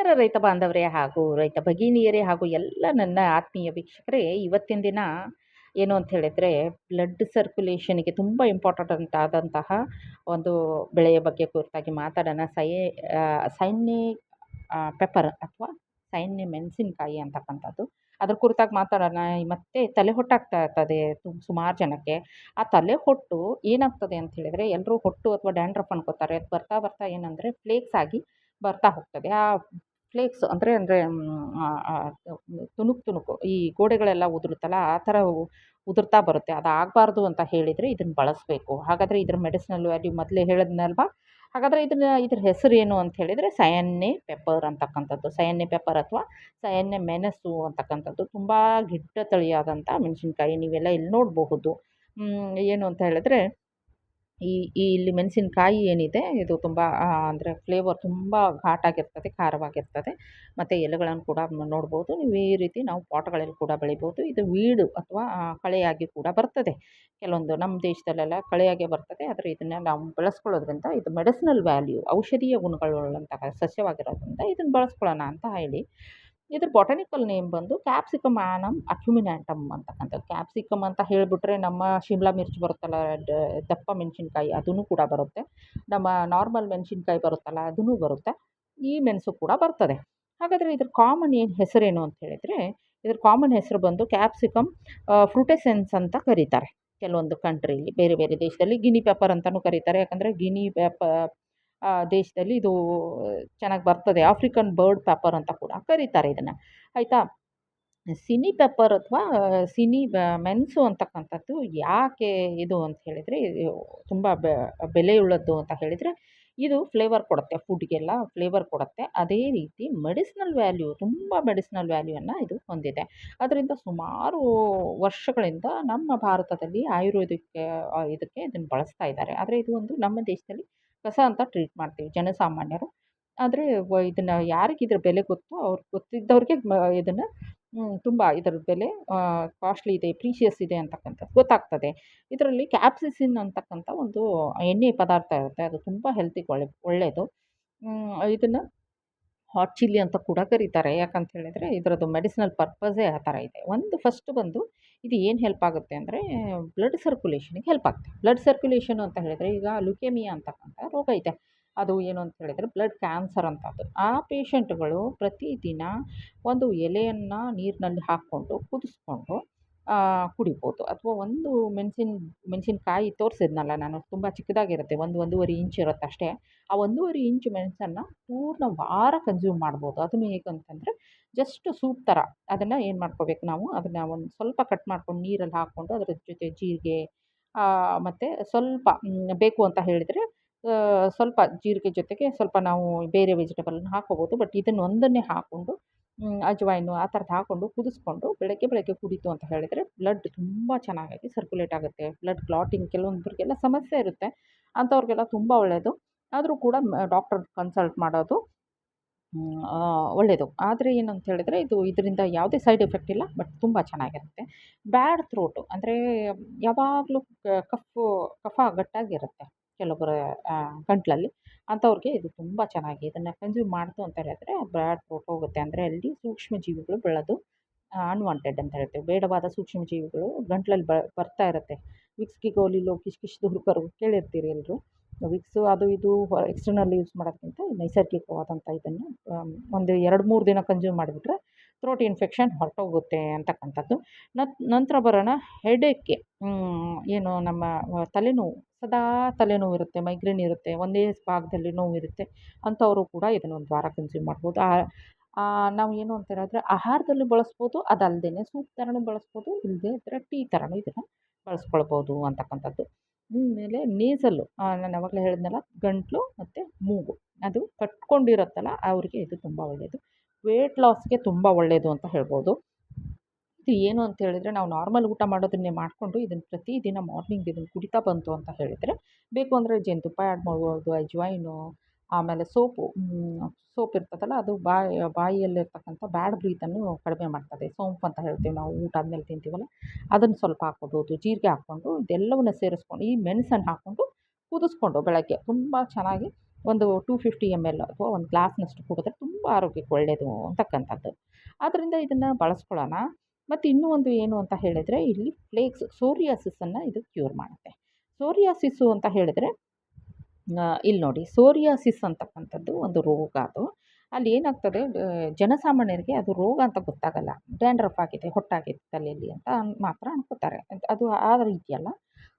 ನಮಸ್ಕಾರ ರೈತ ಬಾಂಧವರೇ ಹಾಗೂ ರೈತ ಭಗಿನಿಯರೇ ಹಾಗೂ ಎಲ್ಲ ನನ್ನ ಆತ್ಮೀಯ ವೀಕ್ಷಕರೇ, ಇವತ್ತಿನ ದಿನ ಏನು ಅಂತ ಹೇಳಿದರೆ ಬ್ಲಡ್ ಸರ್ಕ್ಯುಲೇಷನ್ಗೆ ತುಂಬ ಇಂಪಾರ್ಟೆಂಟ್ ಆದಂತಹ ಒಂದು ಬೆಳೆಯ ಬಗ್ಗೆ ಕುರಿತಾಗಿ ಮಾತಾಡೋಣ. ಸೈನ್ಯ ಪೆಪ್ಪರ್ ಅಥವಾ ಸೈನ್ಯ ಮೆಣಸಿನಕಾಯಿ ಅಂತಕ್ಕಂಥದ್ದು, ಅದ್ರ ಕುರಿತಾಗಿ ಮಾತಾಡೋಣ. ಮತ್ತೆ ತಲೆ ಹೊಟ್ಟಾಗ್ತಾ ಇರ್ತದೆ ಸುಮಾರು ಜನಕ್ಕೆ. ಆ ತಲೆ ಹೊಟ್ಟು ಏನಾಗ್ತದೆ ಅಂತ ಹೇಳಿದರೆ, ಎಲ್ಲರೂ ಹೊಟ್ಟು ಅಥವಾ ಡ್ಯಾಂಡ್ರಫ್ ಅನ್ಕೋತಾರೆ. ಅದು ಬರ್ತಾ ಬರ್ತಾ ಏನಂದರೆ ಫ್ಲೇಕ್ಸ್ ಆಗಿ ಬರ್ತಾ ಹೋಗ್ತದೆ. ಆ ಫ್ಲೇಕ್ಸ್ ಅಂದರೆ ಅಂದರೆ ತುಣುಕು ತುಣುಕು ಈ ಗೋಡೆಗಳೆಲ್ಲ ಉದುರುತ್ತಲ್ಲ, ಆ ಥರ ಉದುರ್ತಾ ಬರುತ್ತೆ. ಅದು ಆಗಬಾರ್ದು ಅಂತ ಹೇಳಿದರೆ ಇದನ್ನು ಬಳಸಬೇಕು. ಹಾಗಾದರೆ ಇದ್ರ ಮೆಡಿಸಿನಲ್ ವ್ಯಾಲ್ಯೂ ಮೊದಲೇ ಹೇಳಿದ್ನಲ್ವಾ. ಹಾಗಾದರೆ ಇದ್ರ ಹೆಸರೇನು ಅಂತ ಹೇಳಿದರೆ ಸಯನ್ನೆ ಪೆಪ್ಪರ್ ಅಂತಕ್ಕಂಥದ್ದು. ಸಯನ್ನೆ ಪೆಪ್ಪರ್ ಅಥವಾ ಸಯನ್ನೆ ಮೆಣಸು ಅಂತಕ್ಕಂಥದ್ದು ತುಂಬ ಗಿಡ್ಡ ತಳಿಯಾದಂಥ ಮೆಣಸಿನ್ಕಾಯಿ. ನೀವೆಲ್ಲ ಇಲ್ಲಿ ನೋಡಬಹುದು. ಏನು ಅಂತ ಹೇಳಿದ್ರೆ ಈ ಈ ಇಲ್ಲಿ ಮೆಣಸಿನಕಾಯಿ ಏನಿದೆ ಇದು ತುಂಬ ಅಂದರೆ ಫ್ಲೇವರ್ ತುಂಬ ಘಾಟಾಗಿರ್ತದೆ, ಖಾರವಾಗಿರ್ತದೆ. ಮತ್ತು ಎಲೆಗಳನ್ನು ಕೂಡ ನೋಡ್ಬೋದು ನೀವು. ಈ ರೀತಿ ನಾವು ಪಾಟ್ಗಳಲ್ಲಿ ಕೂಡ ಬೆಳಿಬೋದು. ಇದು ವೀಡು ಅಥವಾ ಕಳೆಯಾಗಿ ಕೂಡ ಬರ್ತದೆ. ಕೆಲವೊಂದು ನಮ್ಮ ದೇಶದಲ್ಲೆಲ್ಲ ಕಳೆಯಾಗೇ ಬರ್ತದೆ. ಆದರೆ ಇದನ್ನು ನಾವು ಬೆಳೆಸ್ಕೊಳ್ಳೋದ್ರಿಂದ ಇದು ಮೆಡಿಸಿನಲ್ ವ್ಯಾಲ್ಯೂ, ಔಷಧೀಯ ಗುಣಗಳುಳ್ಳಂತಹ ಸಸ್ಯವಾಗಿರೋದ್ರಿಂದ ಇದನ್ನು ಬಳಸ್ಕೊಳ್ಳೋಣ ಅಂತ ಹೇಳಿ. ಇದ್ರ ಬೊಟಾನಿಕಲ್ ನೇಮ್ ಬಂದು ಕ್ಯಾಪ್ಸಿಕಮ್ ಆ್ಯನಮ್ ಅಕ್ಯುಮಿನ್ಯಾಂಟಮ್ ಅಂತಕ್ಕಂಥದ್ದು. ಕ್ಯಾಪ್ಸಿಕಮ್ ಅಂತ ಹೇಳಿಬಿಟ್ರೆ ನಮ್ಮ ಶಿಮ್ಲಾ ಮಿರ್ಚ್ ಬರುತ್ತಲ್ಲ, ದಪ್ಪ ಮೆಣಸಿನ್ಕಾಯಿ, ಅದೂ ಕೂಡ ಬರುತ್ತೆ. ನಮ್ಮ ನಾರ್ಮಲ್ ಮೆಣಸಿನ್ಕಾಯಿ ಬರುತ್ತಲ್ಲ, ಅದೂ ಬರುತ್ತೆ. ಈ ಮೆಣಸು ಕೂಡ ಬರ್ತದೆ. ಹಾಗಾದರೆ ಇದ್ರ ಕಾಮನ್ ಹೆಸರೇನು ಅಂತ ಹೇಳಿದರೆ, ಇದ್ರ ಕಾಮನ್ ಹೆಸರು ಬಂದು ಕ್ಯಾಪ್ಸಿಕಮ್ ಫ್ರೂಟೆಸೆನ್ಸ್ ಅಂತ ಕರೀತಾರೆ. ಕೆಲವೊಂದು ಕಂಟ್ರಿಲಿ, ಬೇರೆ ಬೇರೆ ದೇಶದಲ್ಲಿ ಗಿನಿ ಪೆಪ್ಪರ್ ಅಂತಲೂ ಕರೀತಾರೆ. ಯಾಕಂದರೆ ಗಿನಿ ದೇಶದಲ್ಲಿ ಇದು ಚೆನ್ನಾಗಿ ಬರ್ತದೆ. ಆಫ್ರಿಕನ್ ಬರ್ಡ್ ಪೆಪ್ಪರ್ ಅಂತ ಕೂಡ ಕರೀತಾರೆ ಇದನ್ನು, ಆಯಿತಾ. ಸಿನಿ ಪೆಪ್ಪರ್ ಅಥವಾ ಮೆಣಸು ಅಂತಕ್ಕಂಥದ್ದು ಯಾಕೆ ಇದು ಅಂತ ಹೇಳಿದರೆ, ತುಂಬ ಬೆಲೆಯುಳ್ಳದ್ದು ಅಂತ ಹೇಳಿದರೆ, ಇದು ಫ್ಲೇವರ್ ಕೊಡುತ್ತೆ, ಫುಡ್ಗೆಲ್ಲ ಫ್ಲೇವರ್ ಕೊಡುತ್ತೆ. ಅದೇ ರೀತಿ ಮೆಡಿಸಿನಲ್ ವ್ಯಾಲ್ಯೂ, ತುಂಬ ಮೆಡಿಸಿನಲ್ ವ್ಯಾಲ್ಯೂವನ್ನು ಇದು ಹೊಂದಿದೆ. ಅದರಿಂದ ಸುಮಾರು ವರ್ಷಗಳಿಂದ ನಮ್ಮ ಭಾರತದಲ್ಲಿ ಆಯುರ್ವೇದಿಕ್ ಇದಕ್ಕೆ ಇದನ್ನು ಬಳಸ್ತಾ ಇದ್ದಾರೆ. ಆದರೆ ಇದು ಒಂದು ನಮ್ಮ ದೇಶದಲ್ಲಿ ಕಸ ಅಂತ ಟ್ರೀಟ್ ಮಾಡ್ತೀವಿ ಜನಸಾಮಾನ್ಯರು. ಆದರೆ ಇದನ್ನು ಯಾರಿಗೆ ಇದ್ರ ಬೆಲೆ ಗೊತ್ತೋ ಅವ್ರಿಗೆ ಗೊತ್ತಿದ್ದವ್ರಿಗೆ ಇದನ್ನು ತುಂಬ ಇದರ ಬೆಲೆ ಕಾಸ್ಟ್ಲಿ ಇದೆ, ಪ್ರೀಷಿಯಸ್ ಇದೆ ಅಂತಕ್ಕಂಥದ್ದು ಗೊತ್ತಾಗ್ತದೆ. ಇದರಲ್ಲಿ ಕ್ಯಾಪ್ಸಿಸಿನ್ ಅಂತಕ್ಕಂಥ ಒಂದು ಎಣ್ಣೆ ಪದಾರ್ಥ ಇರುತ್ತೆ. ಅದು ತುಂಬ ಹೆಲ್ತಿಗೆ ಒಳ್ಳೆಯದು. ಇದನ್ನು ಹಾಟ್ ಚಿಲ್ಲಿ ಅಂತ ಕೂಡ ಕರೀತಾರೆ. ಯಾಕಂತ ಹೇಳಿದರೆ ಇದರದ್ದು ಮೆಡಿಸಿನಲ್ ಪರ್ಪಸೇ ಆ ಥರ ಇದೆ. ಫಸ್ಟ್ ಬಂದು ಇದು ಏನು ಹೆಲ್ಪ್ ಆಗುತ್ತೆ ಅಂದರೆ ಬ್ಲಡ್ ಸರ್ಕ್ಯುಲೇಷನ್ಗೆ ಹೆಲ್ಪ್ ಆಗುತ್ತೆ. ಬ್ಲಡ್ ಸರ್ಕ್ಯುಲೇಷನ್ ಅಂತ ಹೇಳಿದರೆ, ಈಗ ಲ್ಯುಕೇಮಿಯಾ ಅಂತಕ್ಕಂಥ ರೋಗ ಇದೆ. ಅದು ಏನು ಅಂತ ಹೇಳಿದರೆ ಬ್ಲಡ್ ಕ್ಯಾನ್ಸರ್ ಅಂತದ್ದು. ಆ ಪೇಷಂಟ್ಗಳು ಪ್ರತಿದಿನ ಒಂದು ಎಲೆಯನ್ನು ನೀರಿನಲ್ಲಿ ಹಾಕ್ಕೊಂಡು ಕುದಿಸ್ಕೊಂಡು ಕುಡಿಬೋದು. ಅಥವಾ ಒಂದು ಮೆಣಸಿನಕಾಯಿ ತೋರಿಸಿದ್ನಲ್ಲ ನಾನು, ತುಂಬ ಚಿಕ್ಕದಾಗಿರುತ್ತೆ, 1-1.5 ಇಂಚ್ ಇರುತ್ತೆ ಅಷ್ಟೇ. ಆ 1.5 ಇಂಚ್ ಮೆಣಸನ್ನು ಪೂರ್ಣ ವಾರ ಕನ್ಸ್ಯೂಮ್ ಮಾಡ್ಬೋದು. ಅದನ್ನು ಹೇಗಂತಂದರೆ ಜಸ್ಟ್ ಸೂಪ್ ಥರ ಅದನ್ನು ಏನು ಮಾಡ್ಕೋಬೇಕು ನಾವು, ಅದನ್ನು ಒಂದು ಸ್ವಲ್ಪ ಕಟ್ ಮಾಡ್ಕೊಂಡು ನೀರಲ್ಲಿ ಹಾಕ್ಕೊಂಡು ಅದರ ಜೊತೆ ಜೀರಿಗೆ ಮತ್ತು ಸ್ವಲ್ಪ ಬೇಕು ಅಂತ ಹೇಳಿದರೆ ಸ್ವಲ್ಪ ಜೀರಿಗೆ ಜೊತೆಗೆ ಸ್ವಲ್ಪ ನಾವು ಬೇರೆ ವೆಜಿಟೇಬಲನ್ನ ಹಾಕ್ಕೋಬೋದು. ಬಟ್ ಇದನ್ನು ಒಂದನ್ನೇ ಹಾಕ್ಕೊಂಡು ಅಜವಾಯಿನು ಆ ಥರದ್ದು ಹಾಕ್ಕೊಂಡು ಕುದಿಸ್ಕೊಂಡು ಬೆಳಗ್ಗೆ ಕುಡೀತು ಅಂತ ಹೇಳಿದರೆ ಬ್ಲಡ್ ತುಂಬ ಚೆನ್ನಾಗಿ ಸರ್ಕ್ಯುಲೇಟ್ ಆಗುತ್ತೆ. ಬ್ಲಡ್ ಕ್ಲಾಟಿಂಗ್ ಕೆಲವೊಬ್ಬರಿಗೆಲ್ಲ ಸಮಸ್ಯೆ ಇರುತ್ತೆ, ಅಂಥವ್ರಿಗೆಲ್ಲ ತುಂಬ ಒಳ್ಳೆಯದು. ಆದರೂ ಕೂಡ ಡಾಕ್ಟರ್ ಕನ್ಸಲ್ಟ್ ಮಾಡೋದು ಒಳ್ಳೆಯದು. ಆದರೆ ಏನಂತ ಹೇಳಿದರೆ ಇದರಿಂದ ಯಾವುದೇ ಸೈಡ್ ಎಫೆಕ್ಟ್ ಇಲ್ಲ, ಬಟ್ ತುಂಬ ಚೆನ್ನಾಗಿರುತ್ತೆ. ಬ್ಯಾಡ್ ಥ್ರೋಟು ಅಂದರೆ ಯಾವಾಗಲೂ ಕಫ ಗಟ್ಟಾಗಿರುತ್ತೆ ಕೆಲವೊಬ್ಬರ ಗಂಟಲಲ್ಲಿ, ಅಂಥವ್ರಿಗೆ ಇದು ತುಂಬ ಚೆನ್ನಾಗಿ ಇದನ್ನು ಕನ್ಸ್ಯೂಮ್ ಮಾಡ್ತು ಅಂತ ಹೇಳಿದ್ರೆ ಬ್ಯಾಡ್ ಥ್ರೋಟ್ ಹೋಗುತ್ತೆ. ಅಂದರೆ ಅಲ್ಲಿ ಸೂಕ್ಷ್ಮ ಜೀವಿಗಳು ಬೆಳೆದು ಅನ್ವಾಂಟೆಡ್ ಅಂತ ಹೇಳ್ತೇವೆ, ಬೇಡವಾದ ಸೂಕ್ಷ್ಮ ಜೀವಿಗಳು ಗಂಟಲಲ್ಲಿ ಬರ್ತಾ ಇರುತ್ತೆ. ವಿಕ್ಸ್ ಗಿಗೋಲಿಲೋ ಕಿಶ್ ಕಿಶ್ ದುರ್ಕರು ಕೇಳಿರ್ತೀರಿ ಎಲ್ಲರೂ. ವಿಕ್ಸು ಅದು ಇದು ಎಕ್ಸ್ಟರ್ನಲ್ ಯೂಸ್ ಮಾಡೋದಕ್ಕಿಂತ ನೈಸರ್ಗಿಕವಾದಂಥ ಇದನ್ನು ಒಂದು 2-3 ದಿನ ಕನ್ಸ್ಯೂಮ್ ಮಾಡಿಬಿಟ್ರೆ ಥ್ರೋಟ್ ಇನ್ಫೆಕ್ಷನ್ ಹೊರಟೋಗುತ್ತೆ ಅಂತಕ್ಕಂಥದ್ದು. ನಂತರ ಬರೋಣ ಹೆಡೇಕ್ಗೆ. ಏನು ನಮ್ಮ ತಲೆನೋವು, ಸದಾ ತಲೆನೋವು ಇರುತ್ತೆ, ಮೈಗ್ರೇನ್ ಇರುತ್ತೆ, ಒಂದೇ ಭಾಗದಲ್ಲಿ ನೋವಿರುತ್ತೆ, ಅಂಥವರು ಕೂಡ ಇದನ್ನು ಒಂದು ವಾರ ಕನ್ಸ್ಯೂಮ್ ಮಾಡ್ಬೋದು. ನಾವು ಏನು ಅಂತ ಹೇಳಿದ್ರೆ ಆಹಾರದಲ್ಲಿ ಬಳಸ್ಬೋದು, ಅದಲ್ಲದೇ ಸೂಪ್ ಥರನೂ ಬಳಸ್ಬೋದು, ಇಲ್ಲದೇ ಇದ್ದರೆ ಟೀ ಥರನೂ ಇದನ್ನು ಬಳಸ್ಕೊಳ್ಬೋದು ಅಂತಕ್ಕಂಥದ್ದು. ಆಮೇಲೆ ನೇಸಲ್ಲು, ನಾನು ಆವಾಗಲೇ ಹೇಳಿದ್ನಲ್ಲ, ಗಂಟಲು ಮತ್ತು ಮೂಗು ಅದು ಕಟ್ಕೊಂಡಿರುತ್ತಲ್ಲ ಅವ್ರಿಗೆ ಇದು ತುಂಬ ಒಳ್ಳೆಯದು. ವೇಟ್ ಲಾಸ್ಗೆ ತುಂಬ ಒಳ್ಳೆಯದು ಅಂತ ಹೇಳ್ಬೋದು. ಇದು ಏನು ಅಂತ ಹೇಳಿದರೆ, ನಾವು ನಾರ್ಮಲ್ ಊಟ ಮಾಡೋದನ್ನೇ ಮಾಡಿಕೊಂಡು ಇದನ್ನು ಪ್ರತಿದಿನ ಮಾರ್ನಿಂಗ್ ಇದನ್ನು ಕುಡಿತಾ ಬಂತು ಅಂತ ಹೇಳಿದರೆ, ಬೇಕು ಅಂದರೆ ಜೇನುತುಪ್ಪ ಆ್ಯಡ್ ಮಾಡ್ಬೋದು, ಅಜ್ವಾಯಿನು, ಆಮೇಲೆ ಸೋಪ್ ಇರ್ತದಲ್ಲ, ಅದು ಬಾಯಿಯಲ್ಲಿರ್ತಕ್ಕಂಥ ಬ್ಯಾಡ್ ಬ್ರೀತನ್ನು ಕಡಿಮೆ ಮಾಡ್ತದೆ. ಸೋಂಪು ಅಂತ ಹೇಳ್ತೀವಿ ನಾವು, ಊಟ ಆದಮೇಲೆ ತಿಂತೀವಲ್ಲ, ಅದನ್ನು ಸ್ವಲ್ಪ ಹಾಕ್ಕೋಬೋದು. ಜೀರಿಗೆ ಹಾಕ್ಕೊಂಡು ಇದೆಲ್ಲವನ್ನು ಸೇರಿಸ್ಕೊಂಡು ಈ ಮೆಣಸನ್ನು ಹಾಕ್ಕೊಂಡು ಕುದಿಸ್ಕೊಂಡು ಬೆಳಗ್ಗೆ ತುಂಬ ಚೆನ್ನಾಗಿ ಒಂದು 250 ml ಅಥವಾ ಒಂದು ಗ್ಲಾಸ್‌ನಷ್ಟು ಕುಡಿದ್ರೆ ತುಂಬ ಆರೋಗ್ಯಕ್ಕೆ ಒಳ್ಳೆಯದು ಅಂತಕ್ಕಂಥದ್ದು. ಆದ್ದರಿಂದ ಇದನ್ನು ಬಳಸ್ಕೊಳ್ಳೋಣ. ಮತ್ತು ಇನ್ನೂ ಒಂದು ಏನು ಅಂತ ಹೇಳಿದರೆ ಇಲ್ಲಿ ಫ್ಲೇಕ್ಸ್ ಸೋರಿಯಾಸಿಸನ್ನು ಇದು ಕ್ಯೂರ್ ಮಾಡುತ್ತೆ. ಸೋರಿಯಾಸಿಸ್ಸು ಅಂತ ಹೇಳಿದರೆ ಇಲ್ಲಿ ನೋಡಿ ಸೋರಿಯಾಸಿಸ್ ಅಂತಕ್ಕಂಥದ್ದು ಒಂದು ರೋಗ ಅದು. ಅಲ್ಲಿ ಏನಾಗ್ತದೆ ಜನಸಾಮಾನ್ಯರಿಗೆ ಅದು ರೋಗ ಅಂತ ಗೊತ್ತಾಗಲ್ಲ. ಡ್ಯಾಂಡ್ರಫ್ ಆಗಿದೆ, ಹೊಟ್ಟಾಗಿದೆ ತಲೆಯಲ್ಲಿ ಅಂತ ಮಾತ್ರ ಅನ್ಕೋತಾರೆ. ಅದು ಆ ರೀತಿ ಅಲ್ಲ.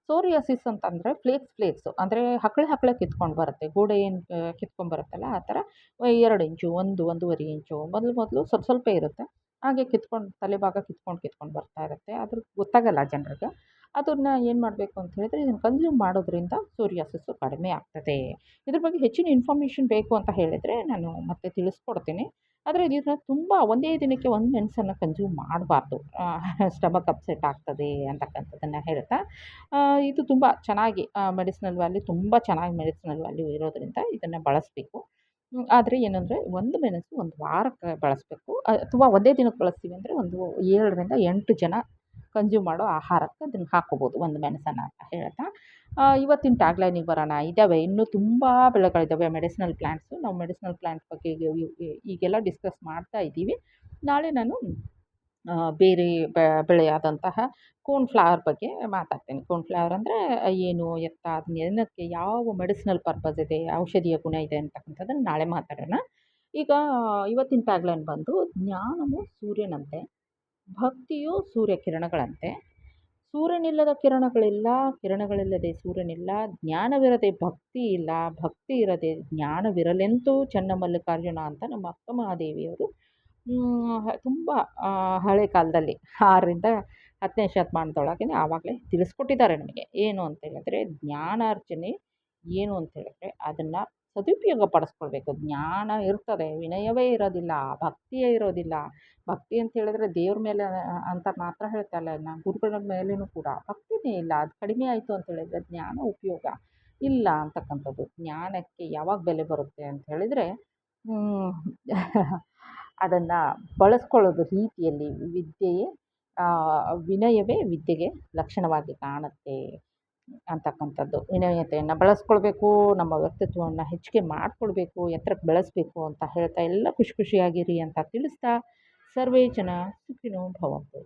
ಸೋರಿಯಾಸಿಸ್ ಅಂತಂದರೆ ಫ್ಲೇಕ್ಸ್ ಅಂದರೆ ಹಕ್ಕಳೆ ಹಕ್ಕಳೆ ಕಿತ್ಕೊಂಡು ಬರುತ್ತೆ. ಗೋಡೆ ಏನು ಕಿತ್ಕೊಂಡು ಬರುತ್ತಲ್ಲ ಆ ಥರ 2 ಇಂಚು, 1, 1.5 ಇಂಚು ಮೊದಲು ಸ್ವಲ್ಪ ಸ್ವಲ್ಪ ಇರುತ್ತೆ. ಹಾಗೆ ಕಿತ್ಕೊಂಡು ತಲೆಭಾಗ ಕಿತ್ಕೊಂಡು ಬರ್ತಾ ಇರುತ್ತೆ. ಅದ್ರ ಗೊತ್ತಾಗಲ್ಲ ಜನರಿಗೆ. ಅದನ್ನು ಏನು ಮಾಡಬೇಕು ಅಂತ ಹೇಳಿದ್ರೆ ಇದನ್ನು ಕನ್ಸ್ಯೂಮ್ ಮಾಡೋದ್ರಿಂದ ಸೋರಿಯಾಸಿಸ್ಸು ಕಡಿಮೆ ಆಗ್ತದೆ. ಇದ್ರ ಬಗ್ಗೆ ಹೆಚ್ಚಿನ ಇನ್ಫಾರ್ಮೇಷನ್ ಬೇಕು ಅಂತ ಹೇಳಿದರೆ ನಾನು ಮತ್ತೆ ತಿಳಿಸ್ಕೊಡ್ತೀನಿ. ಆದರೆ ಇದನ್ನ ತುಂಬ ಒಂದೇ ದಿನಕ್ಕೆ ಒಂದು ಮೆಣಸನ್ನು ಕನ್ಸ್ಯೂಮ್ ಮಾಡಬಾರ್ದು. ಸ್ಟಮಕ್ ಅಪ್ಸೆಟ್ ಆಗ್ತದೆ ಅಂತಕ್ಕಂಥದ್ದನ್ನು ಹೇಳ್ತಾ ಇದು ತುಂಬ ಚೆನ್ನಾಗಿ ಮೆಡಿಸಿನಲ್ ವ್ಯಾಲ್ಯೂ ತುಂಬ ಚೆನ್ನಾಗಿ ಮೆಡಿಸಿನಲ್ ವ್ಯಾಲ್ಯೂ ಇರೋದರಿಂದ ಇದನ್ನು ಬಳಸಬೇಕು. ಆದರೆ ಏನಂದರೆ ಒಂದು ಮೆಣಸು ಒಂದು ವಾರಕ್ಕೆ ಬಳಸಬೇಕು. ಅಥವಾ ಒಂದೇ ದಿನಕ್ಕೆ ಬಳಸ್ತೀವಿ ಅಂದರೆ ಒಂದು 7ರಿಂದ 8 ಜನ ಕನ್ಸ್ಯೂಮ್ ಮಾಡೋ ಆಹಾರಕ್ಕೆ ಅದನ್ನು ಹಾಕ್ಕೋಬೋದು ಒಂದು ಮೆಣಸನ್ನು ಅಂತ ಹೇಳ್ತಾ ಇವತ್ತಿನ ಟ್ಯಾಗ್ಲೈನಿಗೆ ಬರೋಣ. ಇದ್ದಾವೆ ಇನ್ನೂ ತುಂಬ ಬೆಳೆಗಳಿದ್ದಾವೆ ಮೆಡಿಸಿನಲ್ ಪ್ಲಾಂಟ್ಸು. ನಾವು ಮೆಡಿಸಿನಲ್ ಪ್ಲಾಂಟ್ಸ್ ಬಗ್ಗೆ ಈಗೆಲ್ಲ ಡಿಸ್ಕಸ್ ಮಾಡ್ತಾ ಇದ್ದೀವಿ. ನಾಳೆ ನಾನು ಬೇರೆ ಬೆಳೆಯಾದಂತಹ ಕೋರ್ನ್ ಫ್ಲವರ್ ಬಗ್ಗೆ ಮಾತಾಡ್ತೀನಿ. ಕೋರ್ನ್ ಫ್ಲವರ್ ಅಂದರೆ ಏನು ಎತ್ತ ಅದನ್ನ ಏನಕ್ಕೆ ಯಾವ ಮೆಡಿಸಿನಲ್ ಪರ್ಪಸ್ ಇದೆ, ಔಷಧೀಯ ಗುಣ ಇದೆ ಅಂತಕ್ಕಂಥದ್ದನ್ನು ನಾಳೆ ಮಾತಾಡೋಣ. ಈಗ ಇವತ್ತಿನ ಟ್ಯಾಗ್ಲೈನ್ ಬಂದು ಜ್ಞಾನವು ಸೂರ್ಯನಂತೆ, ಭಕ್ತಿಯು ಸೂರ್ಯಕಿರಣಗಳಂತೆ. ಸೂರ್ಯನಿಲ್ಲದ ಕಿರಣಗಳಿಲ್ಲ, ಕಿರಣಗಳಿಲ್ಲದೆ ಸೂರ್ಯನಿಲ್ಲ, ಜ್ಞಾನವಿರದೆ ಭಕ್ತಿ ಇಲ್ಲ, ಭಕ್ತಿ ಇರದೆ ಜ್ಞಾನವಿರಲೆಂತೂ ಚೆನ್ನಮಲ್ಲಿಕಾರ್ಜುನ ಅಂತ ನಮ್ಮ ಅಕ್ಕ ಮಹಾದೇವಿಯವರು ತುಂಬ ಹಳೆ ಕಾಲದಲ್ಲಿ 6ರಿಂದ 10ನೇ ಶತಮಾನದೊಳಗೆ ಆವಾಗಲೇ ತಿಳಿಸ್ಕೊಟ್ಟಿದ್ದಾರೆ ನಮಗೆ. ಏನು ಅಂತ ಹೇಳಿದ್ರೆ ಜ್ಞಾನಾರ್ಜನೆ ಏನು ಅಂತ ಹೇಳಿದ್ರೆ ಅದನ್ನು ಸದುಪಯೋಗ ಪಡಿಸ್ಕೊಳ್ಬೇಕು. ಜ್ಞಾನ ಇರ್ತದೆ, ವಿನಯವೇ ಇರೋದಿಲ್ಲ, ಭಕ್ತಿಯೇ ಇರೋದಿಲ್ಲ. ಭಕ್ತಿ ಅಂತ ಹೇಳಿದ್ರೆ ದೇವ್ರ ಮೇಲೆ ಅಂತ ಮಾತ್ರ ಹೇಳ್ತಾ ಇಲ್ಲ, ಗುರುಗಳ ಮೇಲೇನೂ ಕೂಡ ಭಕ್ತಿನೇ ಇಲ್ಲ. ಅದು ಕಡಿಮೆ ಆಯಿತು ಅಂತ ಹೇಳಿದ್ರೆ ಜ್ಞಾನ ಉಪಯೋಗ ಇಲ್ಲ ಅಂತಕ್ಕಂಥದ್ದು. ಜ್ಞಾನಕ್ಕೆ ಯಾವಾಗ ಬೆಲೆ ಬರುತ್ತೆ ಅಂತ ಹೇಳಿದರೆ ಅದನ್ನು ಬಳಸ್ಕೊಳ್ಳೋದು ರೀತಿಯಲ್ಲಿ ವಿದ್ಯೆಯೇ ವಿನಯವೇ ವಿದ್ಯೆಗೆ ಲಕ್ಷಣವಾಗಿ ಕಾಣುತ್ತೆ ಅಂತಕ್ಕಂಥದ್ದು. ವಿನಯತೆಯನ್ನು ಬಳಸ್ಕೊಳ್ಬೇಕು, ನಮ್ಮ ವ್ಯಕ್ತಿತ್ವವನ್ನು ಹೆಚ್ಚಿಗೆ ಮಾಡಿಕೊಳ್ಬೇಕು, ಎತ್ತರಕ್ಕೆ ಬೆಳೆಸಬೇಕು ಅಂತ ಹೇಳ್ತಾ ಎಲ್ಲ ಖುಷಿಯಾಗಿರಿ ಅಂತ ತಿಳಿಸ್ತಾ ಸರ್ವೇ ಜನ ಸುಖಿನೋ ಭವಂತು.